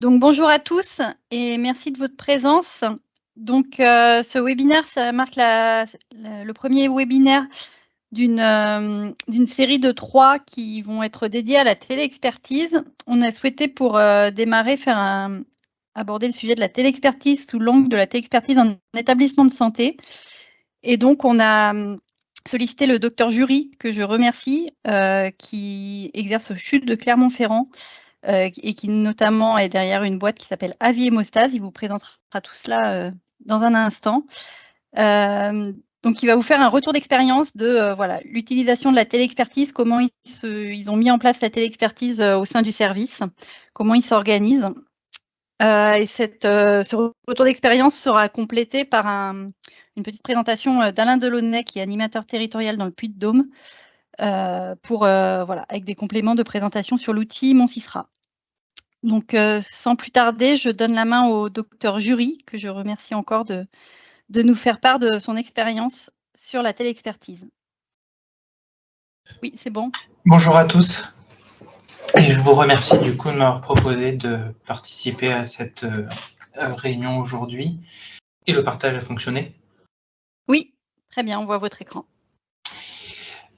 Donc bonjour à tous et merci de votre présence. Donc ce webinaire, ça marque le premier webinaire d'une série de 3 qui vont être dédiés à la téléexpertise. On a souhaité pour démarrer aborder le sujet de la téléexpertise sous l'angle de la téléexpertise en établissement de santé. Et donc on a sollicité le docteur Jury, que je remercie, qui exerce au CHUT de Clermont-Ferrand, et qui notamment est derrière une boîte qui s'appelle Avis Hémostase. Il vous présentera tout cela dans un instant. Donc, il va vous faire un retour d'expérience de l'utilisation de la téléexpertise, comment ils ont mis en place la téléexpertise au sein du service, comment ils s'organisent. Et ce retour d'expérience sera complété par une petite présentation d'Alain Delaunay, qui est animateur territorial dans le Puy-de-Dôme, avec des compléments de présentation sur l'outil Mon Sisra. Donc, sans plus tarder, je donne la main au docteur Jury, que je remercie encore de nous faire part de son expérience sur la téléexpertise. Oui, c'est bon. Bonjour à tous. Et je vous remercie du coup de m'avoir proposé de participer à cette réunion aujourd'hui. Et le partage a fonctionné? Oui, très bien, on voit votre écran.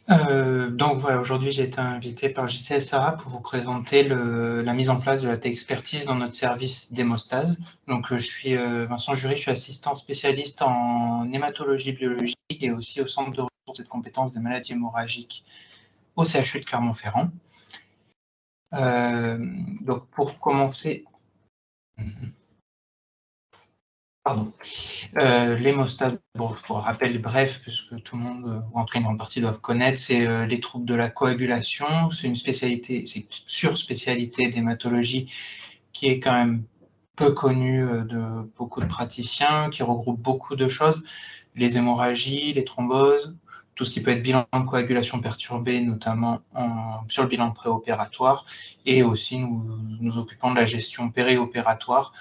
Donc voilà, aujourd'hui j'ai été invité par JCL Sarah pour vous présenter la mise en place de la téléexpertise dans notre service d'hémostase. Donc je suis Vincent Jury, je suis assistant spécialiste en hématologie biologique et aussi au centre de ressources et de compétences des maladies hémorragiques au CHU de Clermont-Ferrand. Donc pour commencer, l'hémostase, pour rappel bref, puisque tout le monde, ou en tout cas une grande partie, doivent connaître, c'est les troubles de la coagulation. C'est une spécialité, c'est une sur-spécialité d'hématologie qui est quand même peu connue de beaucoup de praticiens, qui regroupe beaucoup de choses, les hémorragies, les thromboses, tout ce qui peut être bilan de coagulation perturbé, notamment sur le bilan préopératoire, et aussi nous occupons de la gestion périopératoire,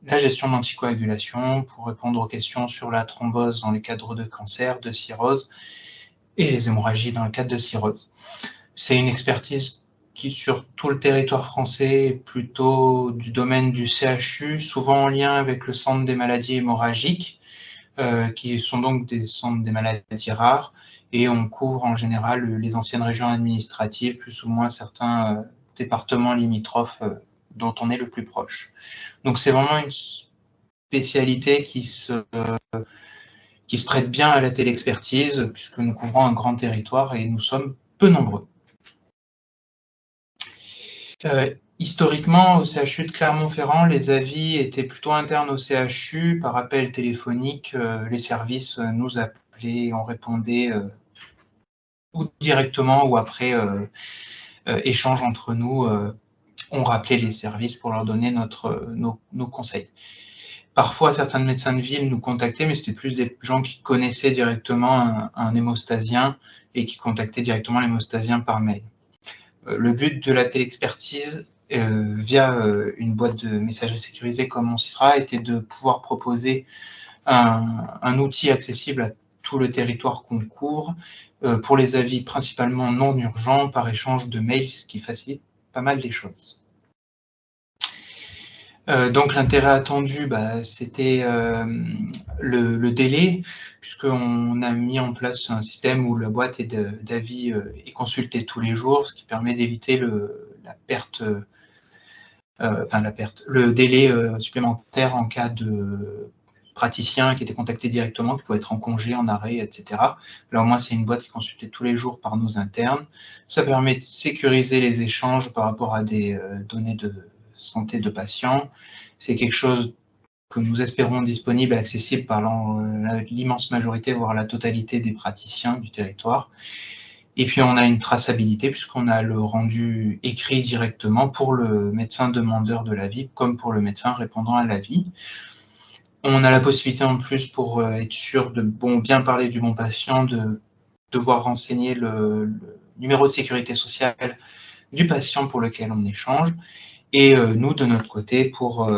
la gestion de l'anticoagulation pour répondre aux questions sur la thrombose dans les cadres de cancer, de cirrhose, et les hémorragies dans le cadre de cirrhose. C'est une expertise qui, sur tout le territoire français, est plutôt du domaine du CHU, souvent en lien avec le centre des maladies hémorragiques, qui sont donc des centres des maladies rares, et on couvre en général les anciennes régions administratives, plus ou moins certains départements limitrophes dont on est le plus proche. Donc c'est vraiment une spécialité qui se prête bien à la téléexpertise, puisque nous couvrons un grand territoire et nous sommes peu nombreux. Historiquement, au CHU de Clermont-Ferrand, les avis étaient plutôt internes au CHU. Par appel téléphonique, les services nous appelaient, on répondait ou directement ou après échange entre nous, on rappelait les services pour leur donner nos conseils. Parfois, certains médecins de ville nous contactaient, mais c'était plus des gens qui connaissaient directement un hémostasien et qui contactaient directement l'hémostasien par mail. Le but de la téléexpertise, via une boîte de messagerie sécurisée comme Mon Sisra, était de pouvoir proposer un outil accessible à tout le territoire qu'on couvre, pour les avis principalement non urgents, par échange de mails, ce qui facilite pas mal les choses. Donc l'intérêt attendu, c'était le délai, puisqu'on a mis en place un système où la boîte d'avis est consultée tous les jours, ce qui permet d'éviter le délai supplémentaire en cas de praticien qui était contacté directement, qui pouvait être en congé, en arrêt, etc. Là au moins c'est une boîte qui est consultée tous les jours par nos internes. Ça permet de sécuriser les échanges par rapport à des données de santé de patients. C'est quelque chose que nous espérons disponible et accessible par l'immense majorité, voire la totalité des praticiens du territoire. Et puis on a une traçabilité puisqu'on a le rendu écrit directement pour le médecin demandeur de l'avis comme pour le médecin répondant à l'avis. On a la possibilité en plus, pour être sûr de bien parler du bon patient, de devoir renseigner le numéro de sécurité sociale du patient pour lequel on échange. Et nous, de notre côté, pour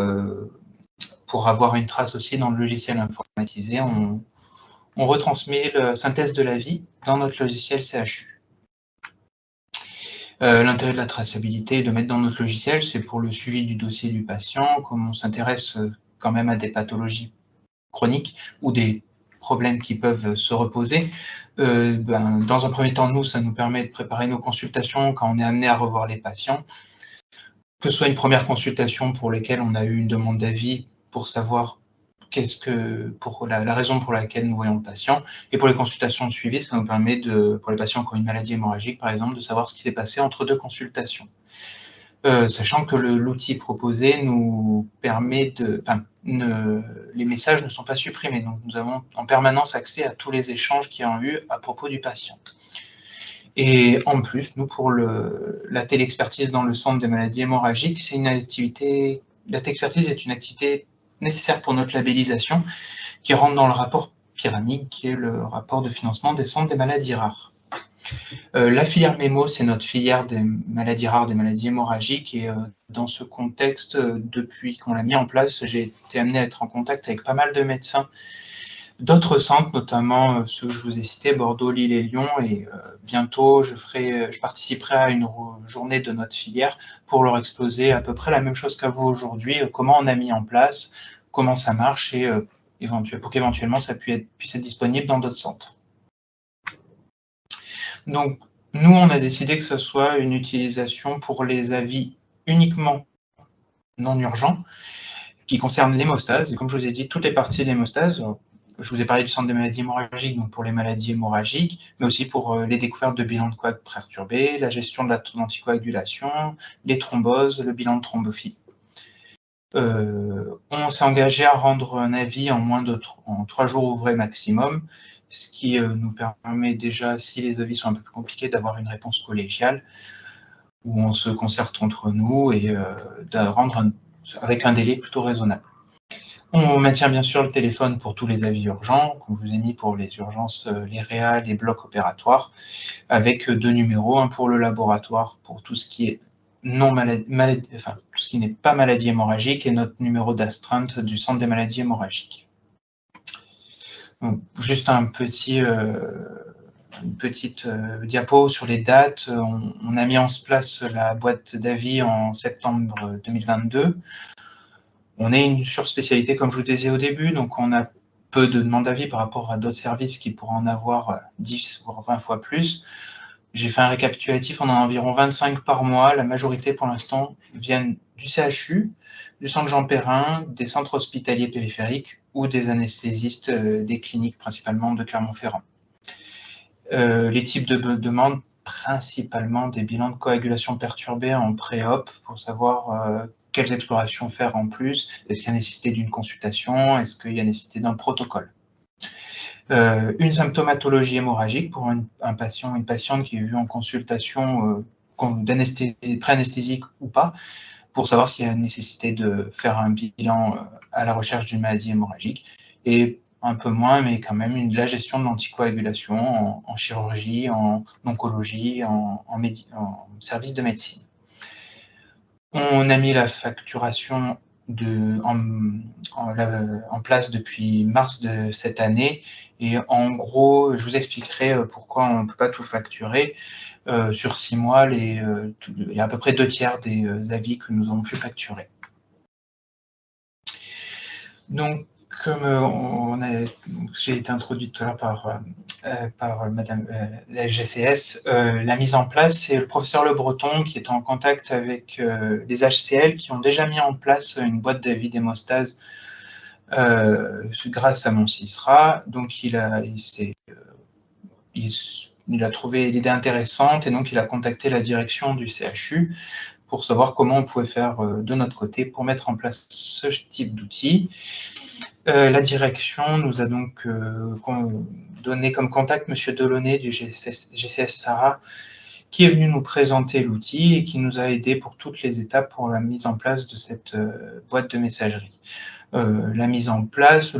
avoir une trace aussi dans le logiciel informatisé, on retransmet la synthèse de l'avis dans notre logiciel CHU. L'intérêt de la traçabilité et de mettre dans notre logiciel, c'est pour le suivi du dossier du patient, comme on s'intéresse quand même à des pathologies chroniques ou des problèmes qui peuvent se reposer. Dans un premier temps, nous, ça nous permet de préparer nos consultations quand on est amené à revoir les patients, que ce soit une première consultation pour lesquelles on a eu une demande d'avis pour savoir pour la raison pour laquelle nous voyons le patient, et pour les consultations de suivi, ça nous permet pour les patients qui ont une maladie hémorragique, par exemple, de savoir ce qui s'est passé entre 2 consultations. Sachant que l'outil proposé nous permet les messages ne sont pas supprimés, donc nous avons en permanence accès à tous les échanges qu'il y a eu à propos du patient. Et en plus, nous, pour la téléexpertise dans le centre des maladies hémorragiques, la téléexpertise est une activité nécessaire pour notre labellisation, qui rentre dans le rapport pyramide, qui est le rapport de financement des centres des maladies rares. La filière MEMO, c'est notre filière des maladies rares, des maladies hémorragiques, et dans ce contexte, depuis qu'on l'a mis en place, j'ai été amené à être en contact avec pas mal de médecins d'autres centres, notamment ceux que je vous ai cités, Bordeaux, Lille et Lyon, et bientôt je participerai à une journée de notre filière pour leur exposer à peu près la même chose qu'à vous aujourd'hui, comment on a mis en place, comment ça marche, et pour qu'éventuellement ça puisse être disponible dans d'autres centres. Donc, nous, on a décidé que ce soit une utilisation pour les avis uniquement non urgents, qui concernent l'hémostase, et comme je vous ai dit, toutes les parties de l'hémostase. Je vous ai parlé du centre des maladies hémorragiques, donc pour les maladies hémorragiques, mais aussi pour les découvertes de bilan de coag perturbé, la gestion de l'anticoagulation, les thromboses, le bilan de thrombophilie. On s'est engagé à rendre un avis en 3 jours ouvrés maximum, ce qui nous permet déjà, si les avis sont un peu plus compliqués, d'avoir une réponse collégiale, où on se concerte entre nous et de rendre avec un délai plutôt raisonnable. On maintient bien sûr le téléphone pour tous les avis urgents, comme je vous ai mis pour les urgences, les réa, les blocs opératoires, avec 2 numéros, un pour le laboratoire pour tout ce qui est tout ce qui n'est pas maladie hémorragique, et notre numéro d'astreinte du centre des maladies hémorragiques. Donc, juste une petite diapo sur les dates. On a mis en place la boîte d'avis en septembre 2022. On est une surspécialité, comme je vous disais au début, donc on a peu de demandes d'avis par rapport à d'autres services qui pourraient en avoir 10 voire 20 fois plus. J'ai fait un récapitulatif, on en a environ 25 par mois. La majorité, pour l'instant, viennent du CHU, du centre Jean Perrin, des centres hospitaliers périphériques ou des anesthésistes des cliniques, principalement de Clermont-Ferrand. Les types de demandes, principalement des bilans de coagulation perturbée en pré-op, pour savoir quelles explorations faire en plus, est-ce qu'il y a nécessité d'une consultation, est-ce qu'il y a nécessité d'un protocole. Une symptomatologie hémorragique pour un patient, une patiente qui est vue en consultation pré-anesthésique ou pas, pour savoir s'il y a nécessité de faire un bilan à la recherche d'une maladie hémorragique, et un peu moins, mais quand même, la gestion de l'anticoagulation en chirurgie, en oncologie, en service de médecine. On a mis la facturation en place depuis mars de cette année, et en gros, je vous expliquerai pourquoi on ne peut pas tout facturer. Sur 6 mois, il y a à peu près 2/3 des avis que nous avons pu facturer. Donc, comme j'ai été introduite tout à l'heure par Madame la GCS, la mise en place, c'est le professeur Le Breton qui est en contact avec les HCL qui ont déjà mis en place une boîte d'avis d'hémostase grâce à mon CISRA. Donc, il a trouvé l'idée intéressante, et donc il a contacté la direction du CHU pour savoir comment on pouvait faire de notre côté pour mettre en place ce type d'outil. La direction nous a donc donné comme contact M. Delaunay du GCS Sarah, qui est venu nous présenter l'outil et qui nous a aidé pour toutes les étapes pour la mise en place de cette boîte de messagerie. La mise en place,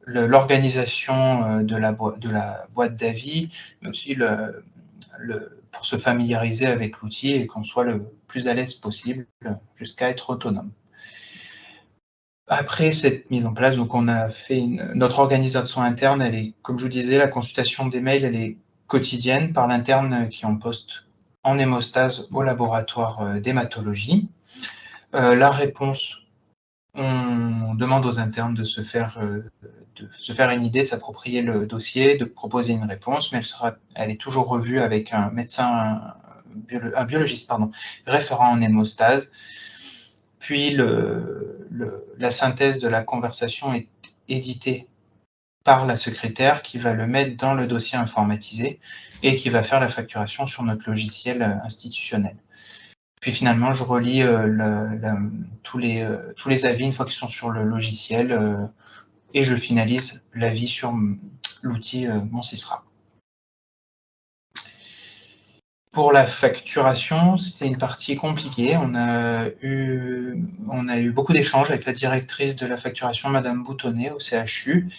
l'organisation de la boîte d'avis, mais aussi pour se familiariser avec l'outil et qu'on soit le plus à l'aise possible jusqu'à être autonome. Après cette mise en place, donc on a fait notre organisation interne, elle est, comme je vous disais, la consultation des mails, elle est quotidienne par l'interne qui est en poste en hémostase au laboratoire d'hématologie. La réponse, on demande aux internes de se faire une idée, de s'approprier le dossier, de proposer une réponse, mais elle est toujours revue avec un médecin, un biologiste, référent en hémostase. Puis la synthèse de la conversation est éditée par la secrétaire qui va le mettre dans le dossier informatisé et qui va faire la facturation sur notre logiciel institutionnel. Puis finalement, je relis tous les avis une fois qu'ils sont sur le logiciel et je finalise l'avis sur l'outil Mon Sysra. Pour la facturation, c'était une partie compliquée. On a eu beaucoup d'échanges avec la directrice de la facturation, Madame Boutonnet, au CHU,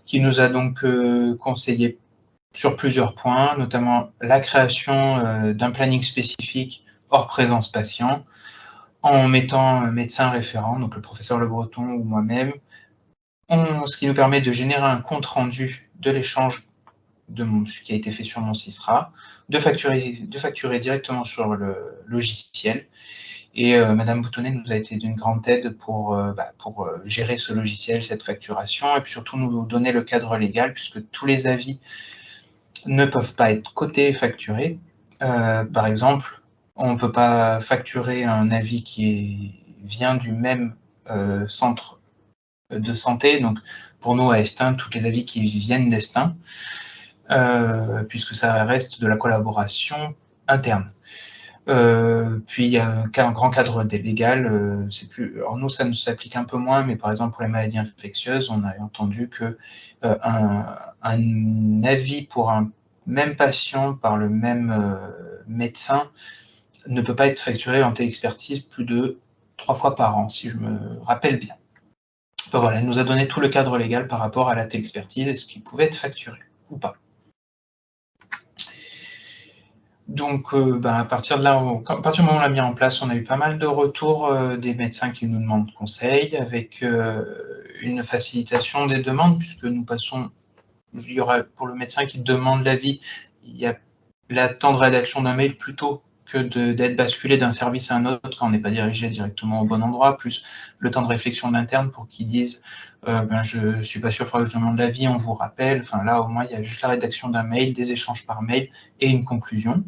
qui nous a donc conseillé sur plusieurs points, notamment la création d'un planning spécifique hors présence patient, en mettant un médecin référent, donc le professeur Le Breton ou moi-même, ce qui nous permet de générer un compte-rendu de l'échange de ce qui a été fait sur Mon Sysra, de facturer directement sur le logiciel. Et Madame Boutonnet nous a été d'une grande aide pour gérer ce logiciel, cette facturation, et puis surtout nous donner le cadre légal, puisque tous les avis ne peuvent pas être cotés et facturés. Par exemple, on ne peut pas facturer un avis qui vient du même centre de santé. Donc, pour nous, à Estin, tous les avis qui viennent d'Estin, puisque ça reste de la collaboration interne. Puis, il y a un grand cadre légal. Alors nous, ça nous s'applique un peu moins, mais par exemple, pour les maladies infectieuses, on a entendu que un avis pour un même patient par le même médecin ne peut pas être facturé en téléexpertise plus de 3 fois par an, si je me rappelle bien. Enfin, voilà, elle nous a donné tout le cadre légal par rapport à la téléexpertise et ce qui pouvait être facturé ou pas. Donc, à partir du moment où on l'a mis en place, on a eu pas mal de retours des médecins qui nous demandent conseil, avec une facilitation des demandes, puisque nous passons, il y aura pour le médecin qui demande l'avis, il y a le temps de rédaction d'un mail plutôt que d'être basculé d'un service à un autre quand on n'est pas dirigé directement au bon endroit, plus le temps de réflexion de l'interne pour qu'ils disent je ne suis pas sûr, il faudra que je demande l'avis, on vous rappelle. Enfin là, au moins, il y a juste la rédaction d'un mail, des échanges par mail et une conclusion,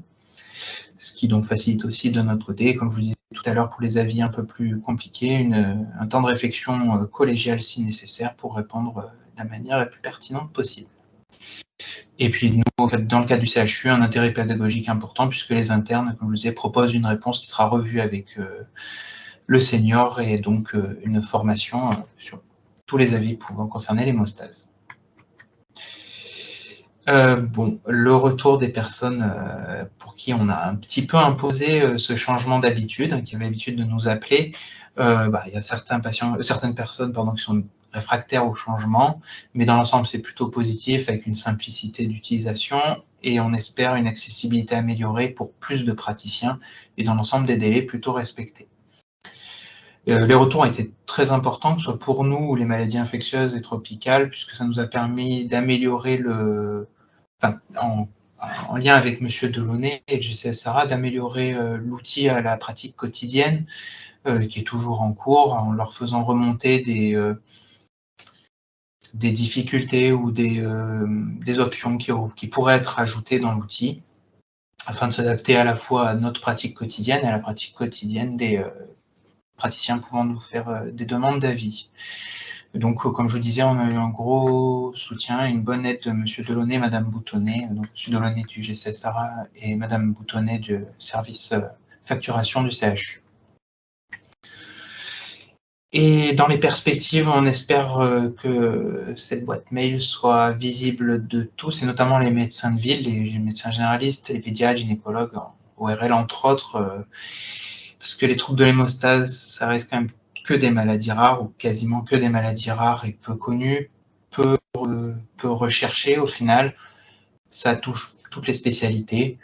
ce qui donc facilite aussi de notre côté. Comme je vous disais tout à l'heure, pour les avis un peu plus compliqués, un temps de réflexion collégial si nécessaire pour répondre de la manière la plus pertinente possible. Et puis nous, en fait, dans le cas du CHU, un intérêt pédagogique important, puisque les internes, comme je vous disais, proposent une réponse qui sera revue avec le senior et donc une formation sur tous les avis pouvant concerner l'hémostase. Le retour des personnes pour qui on a un petit peu imposé ce changement d'habitude, qui avaient l'habitude de nous appeler, il y a certaines personnes qui sont réfractaires au changement, mais dans l'ensemble c'est plutôt positif, avec une simplicité d'utilisation, et on espère une accessibilité améliorée pour plus de praticiens, et dans l'ensemble des délais plutôt respectés. Les retours ont été très importants, que ce soit pour nous ou les maladies infectieuses et tropicales, puisque ça nous a permis d'améliorer en lien avec M. Delaunay et le GCSRA, d'améliorer l'outil à la pratique quotidienne, qui est toujours en cours, en leur faisant remonter des difficultés ou des options qui pourraient être ajoutées dans l'outil, afin de s'adapter à la fois à notre pratique quotidienne et à la pratique quotidienne des praticiens pouvant nous faire des demandes d'avis. Donc, comme je vous disais, on a eu un gros soutien, une bonne aide de M. Delaunay et Mme Boutonnet, donc M. Delaunay du GCSRA et Mme Boutonnet du service facturation du CHU. Et dans les perspectives, on espère que cette boîte mail soit visible de tous, et notamment les médecins de ville, les médecins généralistes, les pédiatres, gynécologues, ORL entre autres, parce que les troubles de l'hémostase, ça reste quand même que des maladies rares, ou quasiment que des maladies rares et peu connues, peu recherchées au final. Ça touche toutes les spécialités.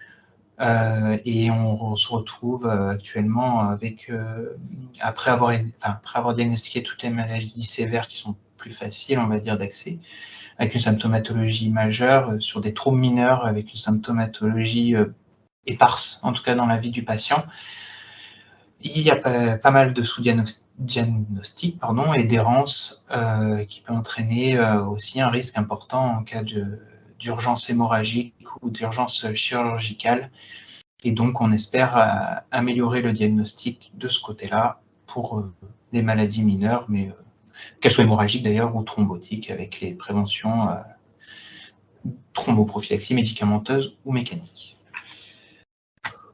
Et on se retrouve actuellement avec, après avoir diagnostiqué toutes les maladies sévères qui sont plus faciles, on va dire, d'accès, avec une symptomatologie majeure, sur des troubles mineurs, avec une symptomatologie éparse, en tout cas dans la vie du patient. Il y a pas mal de sous-diagnostics et d'errance qui peut entraîner aussi un risque important en cas d'urgence hémorragique ou d'urgence chirurgicale. Et donc, on espère améliorer le diagnostic de ce côté-là pour les maladies mineures, mais qu'elles soient hémorragiques d'ailleurs ou thrombotiques, avec les préventions thromboprophylaxie médicamenteuse ou mécanique.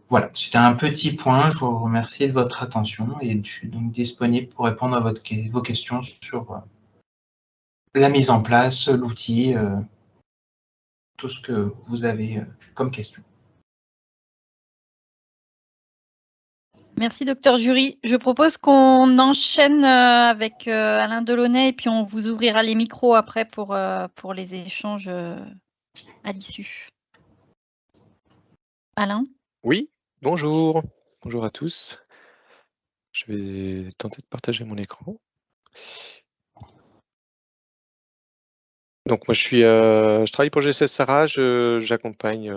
Voilà, c'était un petit point. Je vous remercie de votre attention et je suis donc disponible pour répondre à vos questions sur la mise en place, l'outil, tout ce que vous avez comme question. Merci, docteur Jury. Je propose qu'on enchaîne avec Alain Delaunay et puis on vous ouvrira les micros après pour les échanges à l'issue. Alain? Oui, bonjour. Bonjour à tous. Je vais tenter de partager mon écran. Donc moi je travaille pour GCS Sarah, j'accompagne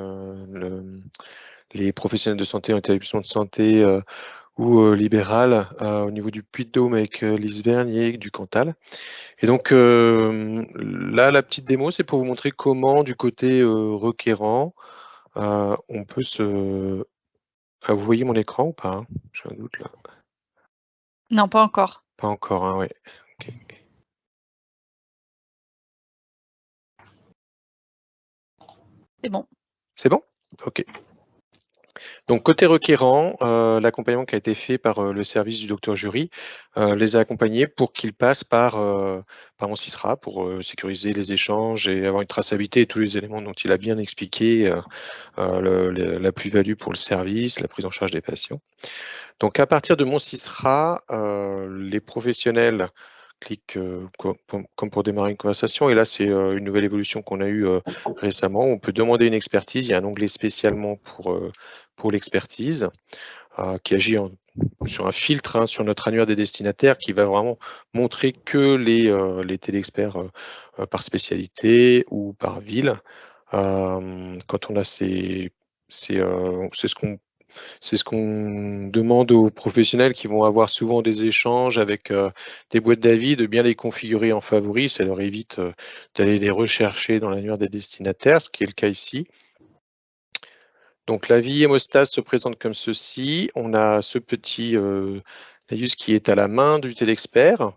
les professionnels de santé en établissement de santé ou libéral au niveau du Puy-de-Dôme avec Lise Vernier du Cantal. Et donc là, la petite démo, c'est pour vous montrer comment du côté requérant, on peut se... Ah, vous voyez mon écran ou pas, hein? J'ai un doute là. Non, pas encore. Pas encore, hein, ouais. Okay. C'est bon. C'est bon? Ok. Donc côté requérant, l'accompagnement qui a été fait par le service du docteur Jury les a accompagnés pour qu'ils passent par mon CISRA pour sécuriser les échanges et avoir une traçabilité et tous les éléments dont il a bien expliqué la plus-value pour le service, la prise en charge des patients. Donc à partir de mon CISRA, les professionnels cliquent comme pour démarrer une conversation. Et là, c'est une nouvelle évolution qu'on a eue récemment. On peut demander une expertise. Il y a un onglet spécialement pour l'expertise qui agit sur un filtre sur notre annuaire des destinataires qui va vraiment montrer que les téléexperts par spécialité ou par ville. Quand on a c'est ce qu'on demande aux professionnels qui vont avoir souvent des échanges avec des boîtes d'avis, de bien les configurer en favoris. Ça leur évite d'aller les rechercher dans l'annuaire des destinataires, ce qui est le cas ici. Donc l'avis hémostase se présente comme ceci. On a ce petit laïus qui est à la main du télexpert,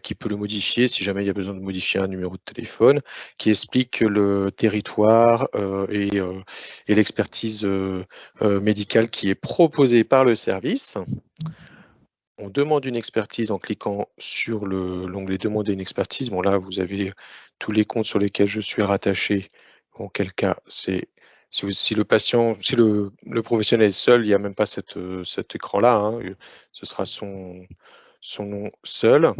qui peut le modifier si jamais il y a besoin de modifier un numéro de téléphone, qui explique le territoire et l'expertise médicale qui est proposée par le service. On demande une expertise en cliquant sur l'onglet « Demander une expertise ». Bon, là, vous avez tous les comptes sur lesquels je suis rattaché. En quel cas, c'est si le patient, si le professionnel est seul, il n'y a même pas cet écran-là. Hein, ce sera son nom seul.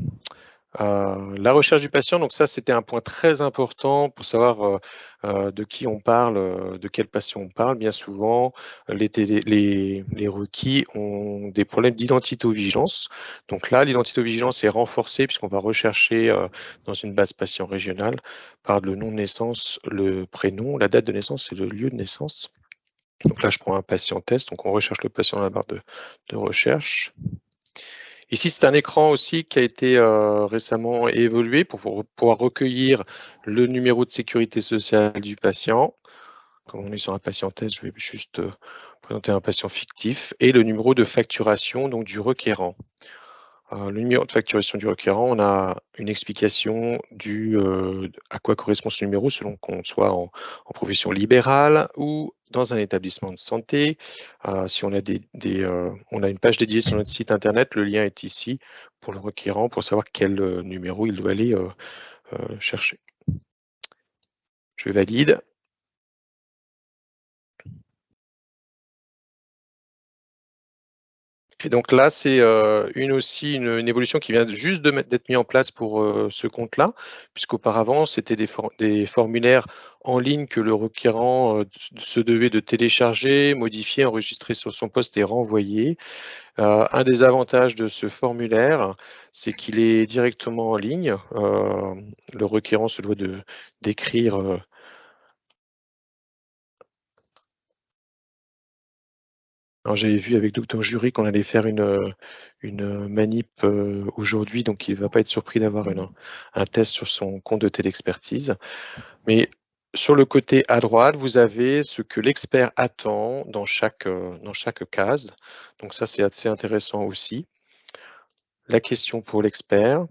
La recherche du patient, donc ça, c'était un point très important pour savoir de qui on parle, de quel patient on parle. Bien souvent, les requis ont des problèmes d'identité-vigilance. Donc là, l'identité-vigilance est renforcée puisqu'on va rechercher dans une base patient régionale par le nom de naissance, le prénom, la date de naissance et le lieu de naissance. Donc là, je prends un patient test, donc on recherche le patient dans la barre de recherche. Ici, c'est un écran aussi qui a été récemment évolué pour pouvoir recueillir le numéro de sécurité sociale du patient. Comme on est sur un patient test, je vais juste présenter un patient fictif et le numéro de facturation donc, du requérant. Le numéro de facturation du requérant, on a une explication à quoi correspond ce numéro selon qu'on soit en profession libérale ou dans un établissement de santé. Si on a on a une page dédiée sur notre site internet, le lien est ici pour le requérant pour savoir quel numéro il doit aller chercher. Je valide. Et donc là, c'est une évolution qui vient juste d'être mise en place pour ce compte-là, puisqu'auparavant, c'était des formulaires en ligne que le requérant se devait de télécharger, modifier, enregistrer sur son poste et renvoyer. Un des avantages de ce formulaire, c'est qu'il est directement en ligne. Le requérant se doit d'écrire Alors j'avais vu avec Dr Jury qu'on allait faire une manip aujourd'hui, donc il ne va pas être surpris d'avoir un test sur son compte de télexpertise. Mais sur le côté à droite, vous avez ce que l'expert attend dans chaque case. Donc ça, c'est assez intéressant aussi. La question pour l'expert.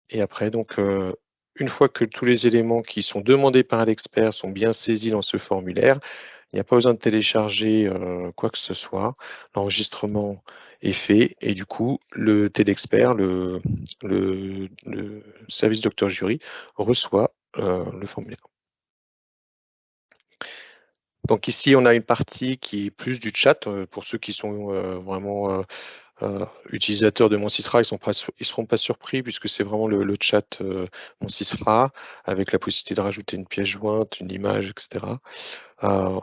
Et après, donc, une fois que tous les éléments qui sont demandés par l'expert sont bien saisis dans ce formulaire, il n'y a pas besoin de télécharger quoi que ce soit. L'enregistrement est fait et du coup, le télexpert, le service Dr Jury, reçoit le formulaire. Donc ici, on a une partie qui est plus du chat. Pour ceux qui sont vraiment utilisateurs de Monsisra, ils seront pas surpris puisque c'est vraiment le chat Monsisra avec la possibilité de rajouter une pièce jointe, une image, etc.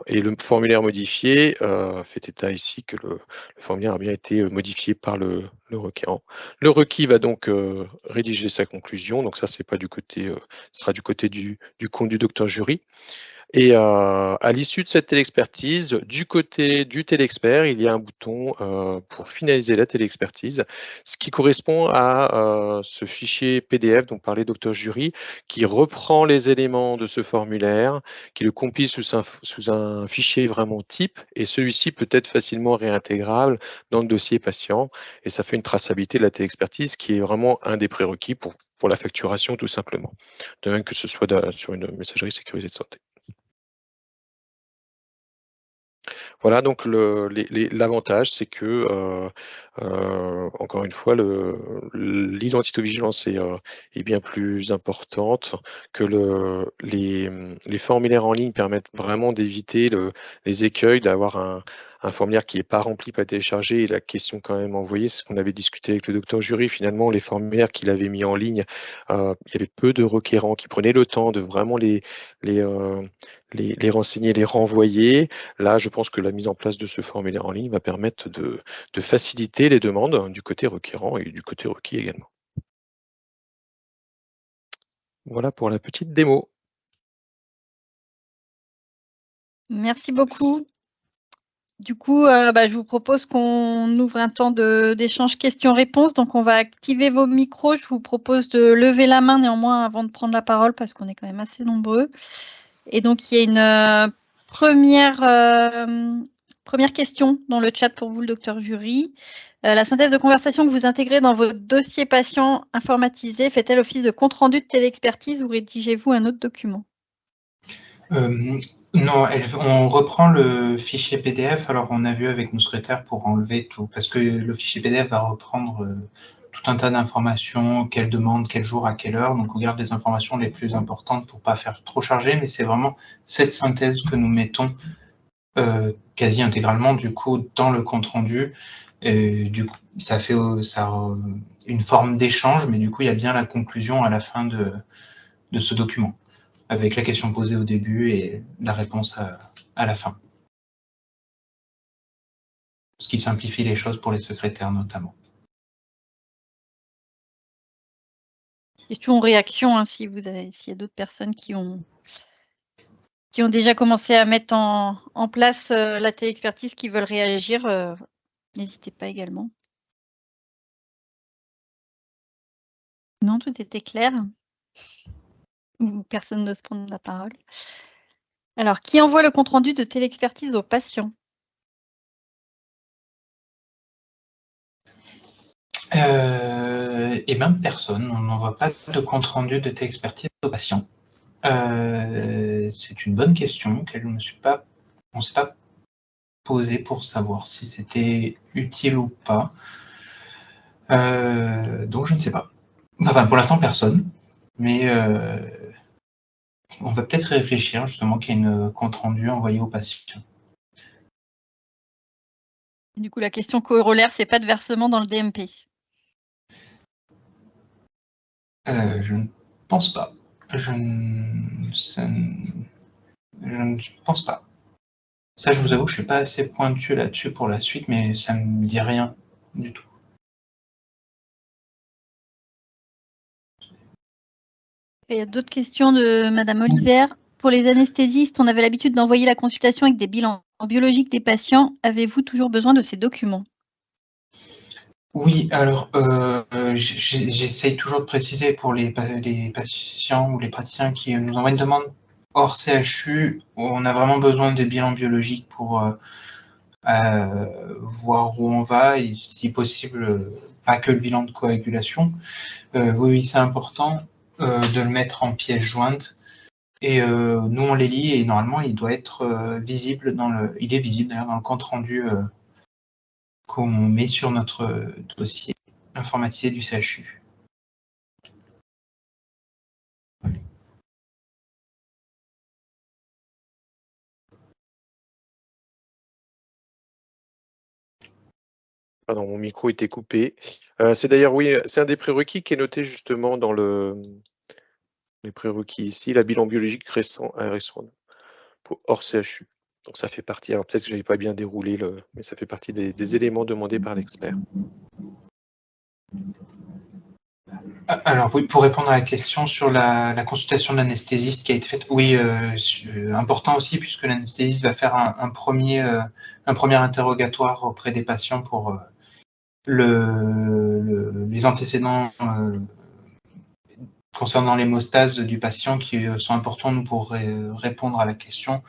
Et le formulaire modifié fait état ici que le formulaire a bien été modifié par le requérant. Le requis va donc rédiger sa conclusion. Donc ça, c'est pas du côté, ce sera du côté du compte du Dr Jury. Et à l'issue de cette télexpertise, du côté du télexpert, il y a un bouton pour finaliser la télexpertise, ce qui correspond à ce fichier PDF dont parlait Dr Jury, qui reprend les éléments de ce formulaire, qui le compile sous un fichier vraiment type, et celui-ci peut être facilement réintégrable dans le dossier patient, et ça fait une traçabilité de la télexpertise qui est vraiment un des prérequis pour la facturation tout simplement, de même que ce soit sur une messagerie sécurisée de santé. Voilà, donc l'avantage, c'est que, encore une fois, l'identité-vigilance est bien plus importante, que les formulaires en ligne permettent vraiment d'éviter les écueils, d'avoir un formulaire qui n'est pas rempli, pas téléchargé, et la question quand même envoyée, c'est ce qu'on avait discuté avec le docteur Jury. Finalement, les formulaires qu'il avait mis en ligne, il y avait peu de requérants qui prenaient le temps de vraiment les renseigner, les renvoyer. Là, je pense que la mise en place de ce formulaire en ligne va permettre de faciliter les demandes du côté requérant et du côté requis également. Voilà pour la petite démo. Merci beaucoup. Du coup, je vous propose qu'on ouvre un temps d'échange questions-réponses. Donc, on va activer vos micros. Je vous propose de lever la main néanmoins avant de prendre la parole parce qu'on est quand même assez nombreux. Et donc, il y a une première question dans le chat pour vous, le docteur Jury. La synthèse de conversation que vous intégrez dans votre dossier patient informatisé fait-elle office de compte-rendu de téléexpertise ou rédigez-vous un autre document? Non, on reprend le fichier PDF. Alors, on a vu avec nos secrétaires pour enlever tout, parce que le fichier PDF va reprendre tout un tas d'informations, quelle demande, quel jour, à quelle heure. Donc, on garde les informations les plus importantes pour pas faire trop charger, mais c'est vraiment cette synthèse que nous mettons quasi intégralement, du coup, dans le compte-rendu. Du coup, ça fait une forme d'échange, mais du coup, il y a bien la conclusion à la fin de ce document, avec la question posée au début et la réponse à la fin. Ce qui simplifie les choses pour les secrétaires notamment. Question ou réaction, hein, s'il y a d'autres personnes qui ont déjà commencé à mettre en place la téléexpertise qui veulent réagir, n'hésitez pas également. Non, tout était clair. Ou personne n'ose prendre la parole. Alors, qui envoie le compte-rendu de téléexpertise aux patients? Et même personne, on n'envoie pas de compte-rendu de téléexpertise aux patients. C'est une bonne question qu'elle ne s'est pas posée pour savoir si c'était utile ou pas. Donc je ne sais pas. Enfin, pour l'instant, personne. Mais on va peut-être réfléchir justement qu'il y ait une compte-rendu envoyé aux patients. Du coup, la question corollaire, c'est pas de versement dans le DMP. Je ne pense pas. Je ne pense pas. Ça, je vous avoue, je suis pas assez pointu là-dessus pour la suite, mais ça ne me dit rien du tout. Il y a d'autres questions de Madame Oliver. Pour les anesthésistes, on avait l'habitude d'envoyer la consultation avec des bilans biologiques des patients. Avez-vous toujours besoin de ces documents? Oui, alors j'essaye toujours de préciser pour les patients ou les praticiens qui nous envoient une demande hors CHU, on a vraiment besoin des bilans biologiques pour voir où on va et si possible, pas que le bilan de coagulation. Oui, c'est important de le mettre en pièce jointe. Et nous, on les lit et normalement, il doit être visible il est visible d'ailleurs dans le compte rendu qu'on met sur notre dossier informatisé du CHU. Pardon, mon micro était coupé. C'est d'ailleurs, oui, c'est un des prérequis qui est noté justement dans les prérequis ici, la bilan biologique récent pour hors CHU. Donc ça fait partie, alors peut-être que je n'avais pas bien déroulé, mais ça fait partie des éléments demandés par l'expert. Alors oui, pour répondre à la question sur la consultation de l'anesthésiste qui a été faite, oui, important aussi puisque l'anesthésiste va faire un premier interrogatoire auprès des patients pour les antécédents concernant l'hémostase du patient qui sont importants pour répondre à la question.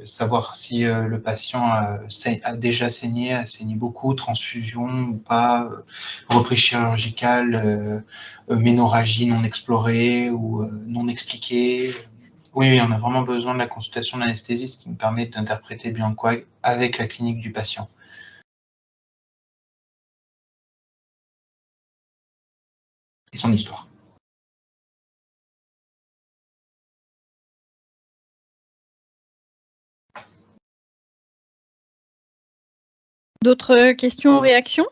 Savoir si le patient a déjà saigné, a saigné beaucoup, transfusion ou pas, reprise chirurgicale, ménorrhagie non explorée ou non expliquée. Oui, on a vraiment besoin de la consultation de l'anesthésiste qui nous permet d'interpréter le bilan de coag avec la clinique du patient. Et son histoire. D'autres questions ou réactions?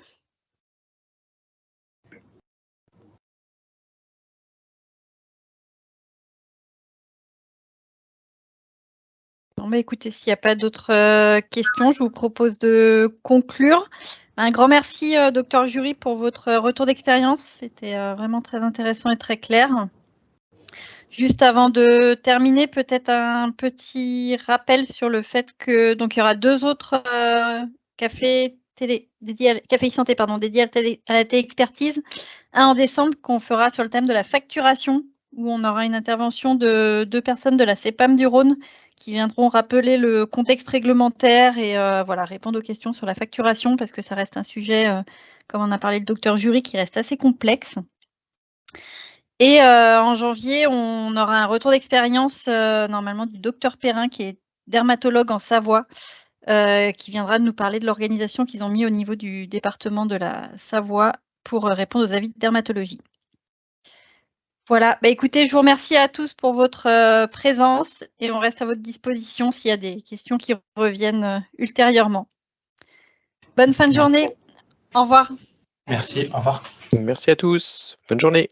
Bon, bah, écoutez, s'il n'y a pas d'autres questions, je vous propose de conclure. Un grand merci, docteur Jury, pour votre retour d'expérience. C'était vraiment très intéressant et très clair. Juste avant de terminer, peut-être un petit rappel sur le fait que donc il y aura 2 autres cafés e-santé dédiés à la téléexpertise. Un en décembre qu'on fera sur le thème de la facturation, où on aura une intervention de 2 personnes de la CEPAM du Rhône qui viendront rappeler le contexte réglementaire et voilà, répondre aux questions sur la facturation parce que ça reste un sujet, comme en a parlé le docteur Jury, qui reste assez complexe. Et en janvier, on aura un retour d'expérience normalement du docteur Perrin, qui est dermatologue en Savoie, qui viendra nous parler de l'organisation qu'ils ont mis au niveau du département de la Savoie pour répondre aux avis de dermatologie. Voilà, bah, écoutez, je vous remercie à tous pour votre présence et on reste à votre disposition s'il y a des questions qui reviennent ultérieurement. Bonne fin de journée. Au revoir. Merci, au revoir. Merci à tous. Bonne journée.